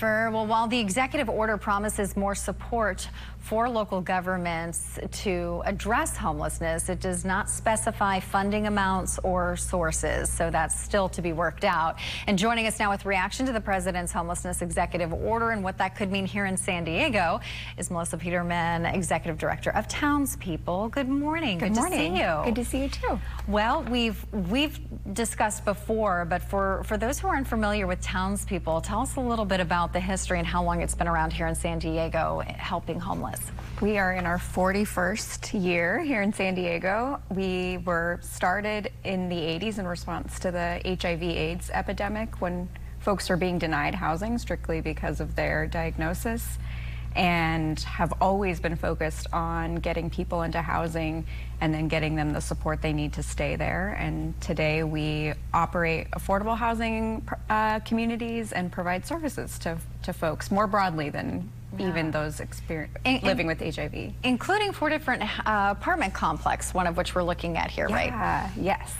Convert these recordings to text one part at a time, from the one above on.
Well, while the executive order promises more support for local governments to address homelessness, it does not specify funding amounts or sources, so that's still to be worked out. And joining us now with reaction to the president's homelessness executive order and what that could mean here in San Diego is Melissa Peterman, executive director of Townspeople. Good morning. Good morning. To see you. Good to see you too. Well, we've discussed before, but for those who aren't familiar with Townspeople, tell us a little bit about the history and how long it's been around here in San Diego helping homeless. We are in our 41st year here in San Diego. We were started in the 80s in response to the HIV/AIDS epidemic when folks were being denied housing strictly because of their diagnosis, and have always been focused on getting people into housing and then getting them the support they need to stay there. And today we operate affordable housing communities and provide services to folks more broadly than even those living with HIV. Including 4 different apartment complexes, one of which we're looking at here, right? Yes.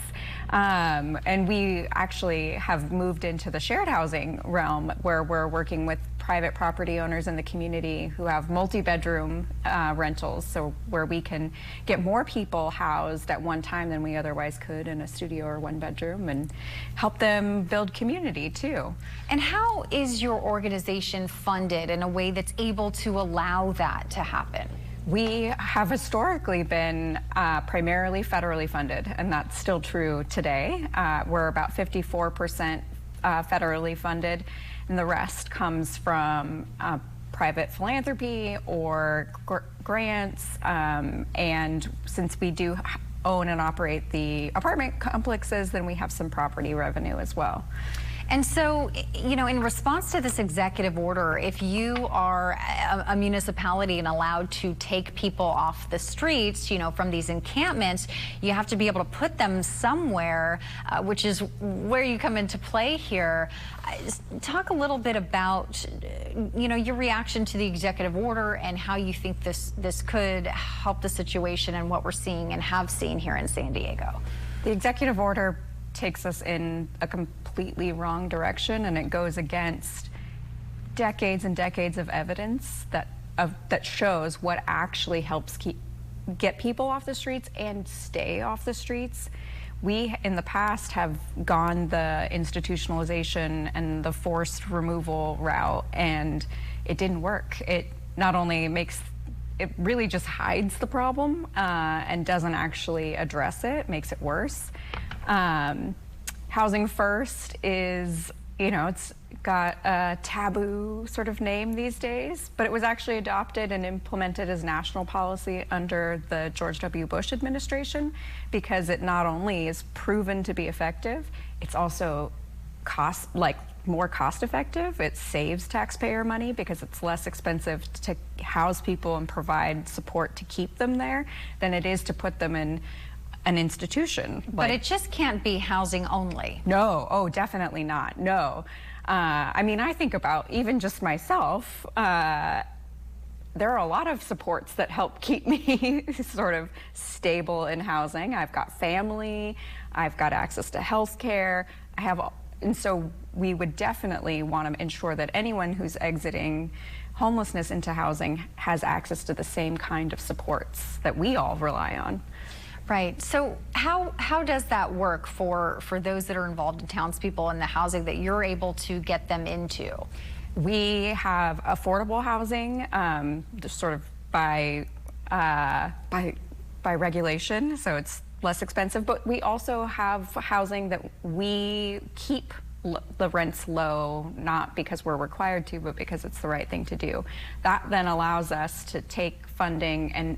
And we actually have moved into the shared housing realm where we're working with private property owners in the community who have multi-bedroom rentals, so where we can get more people housed at one time than we otherwise could in a studio or 1 bedroom, and help them build community too. And how is your organization funded in a way that's able to allow that to happen? We have historically been primarily federally funded, and that's still true today. We're about 54% federally funded, and the rest comes from private philanthropy or grants. And since we do own and operate the apartment complexes, then we have some property revenue as well. And so, you know, in response to this executive order, if you are a municipality and allowed to take people off the streets, you know, from these encampments, you have to be able to put them somewhere, which is where you come into play here. Talk a little bit about, you know, your reaction to the executive order and how you think this could help the situation and what we're seeing and have seen here in San Diego. The executive order takes us in a completely wrong direction, and it goes against decades and decades of evidence that shows what actually helps get people off the streets and stay off the streets. We in the past have gone the institutionalization and the forced removal route, and it didn't work. It not only it really just hides the problem and doesn't actually address it, makes it worse. Housing First is, you know, it's got a taboo sort of name these days, but it was actually adopted and implemented as national policy under the George W. Bush administration, because it not only is proven to be effective, it's also more cost effective. It saves taxpayer money because it's less expensive to house people and provide support to keep them there than it is to put them in an institution. But it just can't be housing only. No, oh, definitely not, no. I mean, I think about even just myself, there are a lot of supports that help keep me sort of stable in housing. I've got family, I've got access to health care, and so we would definitely want to ensure that anyone who's exiting homelessness into housing has access to the same kind of supports that we all rely on. Right. So how does that work for those that are involved in Townspeople and the housing that you're able to get them into? We have affordable housing, just sort of by regulation, so it's less expensive. But we also have housing that we keep the rents low, not because we're required to, but because it's the right thing to do. That then allows us to take funding and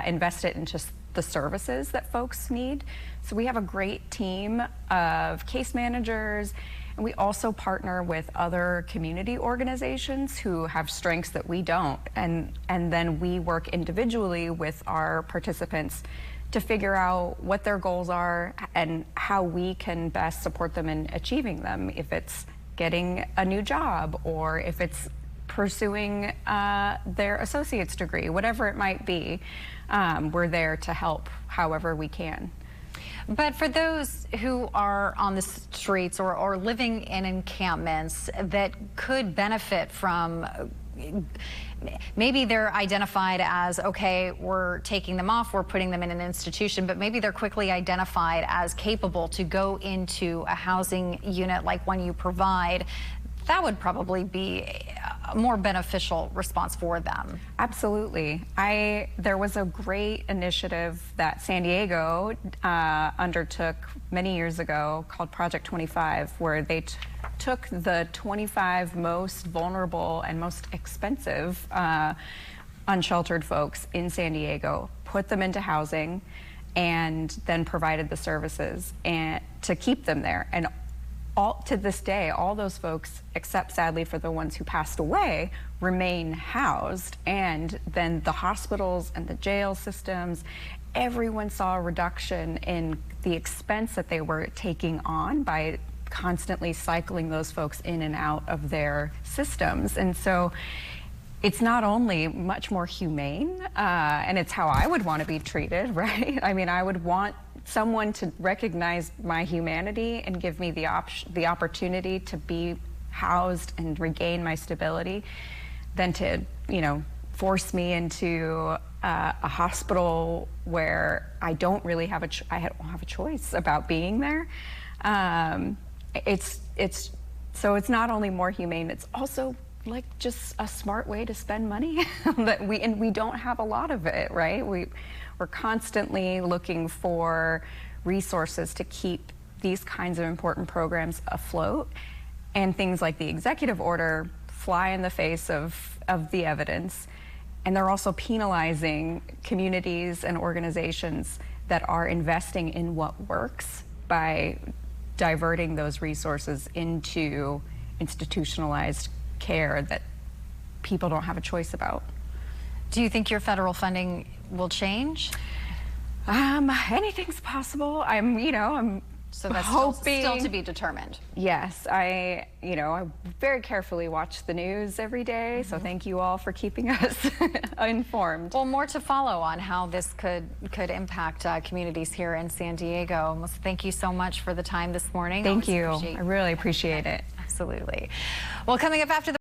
invest it into the services that folks need. So we have a great team of case managers, and we also partner with other community organizations who have strengths that we don't, and then we work individually with our participants to figure out what their goals are and how we can best support them in achieving them, if it's getting a new job or if it's pursuing their associate's degree, whatever it might be. We're there to help however we can. But for those who are on the streets or living in encampments that could benefit from, maybe they're identified as, okay, we're taking them off, we're putting them in an institution, but maybe they're quickly identified as capable to go into a housing unit like one you provide. That would probably be a more beneficial response for them. Absolutely. There was a great initiative that San Diego undertook many years ago called Project 25, where they took the 25 most vulnerable and most expensive unsheltered folks in San Diego, put them into housing, and then provided the services and to keep them there. And to this day, all those folks, except sadly for the ones who passed away, remain housed. And then the hospitals and the jail systems, everyone saw a reduction in the expense that they were taking on by constantly cycling those folks in and out of their systems. And so it's not only much more humane, and it's how I would want to be treated, right? I mean, I would want someone to recognize my humanity and give me the opportunity to be housed and regain my stability than to, force me into a hospital where I don't really have I don't have a choice about being there. So it's not only more humane, it's also like just a smart way to spend money that we don't have a lot of it, right? We're constantly looking for resources to keep these kinds of important programs afloat, and things like the executive order fly in the face of the evidence, and they're also penalizing communities and organizations that are investing in what works by diverting those resources into institutionalized care that people don't have a choice about. Do you think your federal funding will change? Anything's possible. I'm So that's hoping. Still to be determined. Yes, I very carefully watch the news every day, so thank you all for keeping us informed. Well, more to follow on how this could impact communities here in San Diego. Thank you so much for the time this morning. Thank you. I really appreciate it. Absolutely. Well, coming up after the